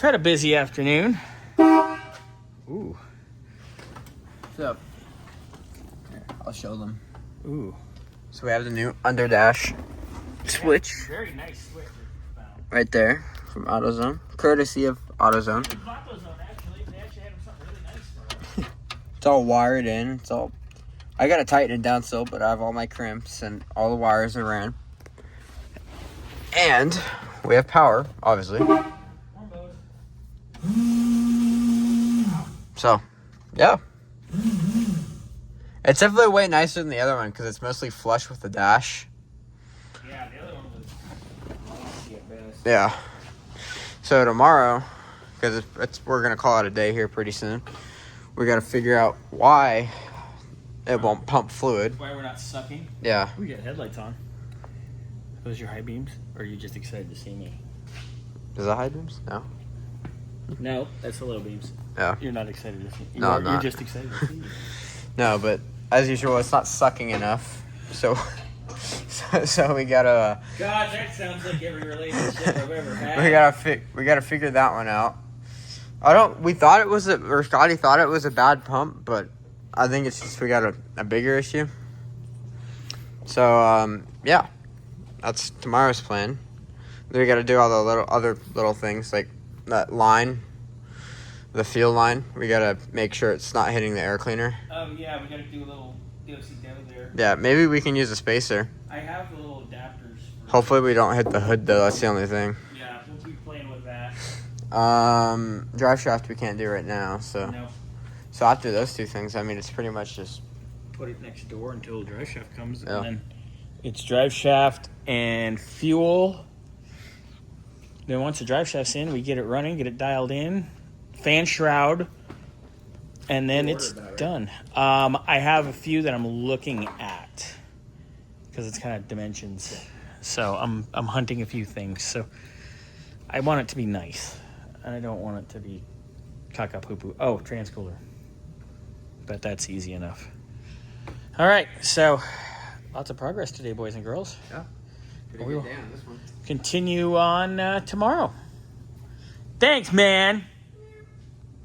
had a busy afternoon. Ooh. So, here, I'll show them. Ooh. So we have the new underdash switch Very nice switch. right there from AutoZone, courtesy of AutoZone. They bought those on actually. They actually had something really nice for us. It's all wired in. It's all. I gotta tighten it down still, but I have all my crimps and all the wires are ran. And we have power, obviously. So, yeah. It's definitely way nicer than the other one because it's mostly flush with the dash. Yeah, the other one was. Yeah. So tomorrow, because we're gonna call it a day here pretty soon, we gotta figure out why it won't pump fluid. Why we're not sucking? Yeah. We got headlights on. Those your high beams, or are you just excited to see me? Is that high beams? No. No, that's the low beams. Yeah. You're not excited to see me. No, I'm not. You're just excited to see me. No, but as usual, it's not sucking enough. So we gotta. God, that sounds like every relationship I've ever had. We gotta figure that one out. We thought it was Scotty thought it was a bad pump, but I think it's just we got a bigger issue. So yeah, that's tomorrow's plan. Then we gotta do all the other little things like that line, the fuel line. We gotta make sure it's not hitting the air cleaner. Yeah, we gotta do a little DOC down there. Yeah, maybe we can use a spacer. I have the little adapters. Hopefully we don't hit the hood though. That's the only thing. Yeah, we'll be playing with that. Drive shaft we can't do right now, so. No. So after those two things, I mean, it's pretty much just. Put it next door until the drive shaft comes, Yeah. and then it's drive shaft and fuel. Then once the drive shaft's in, we get it running, get it dialed in, fan shroud, and then it's done. I have a few that I'm looking at because it's kind of dimensions. So I'm hunting a few things. So I want it to be nice, and I don't want it to be caca poo poo. Oh, transcooler, but that's easy enough. All right, so lots of progress today, boys and girls. Yeah. We will continue on tomorrow. Thanks, man.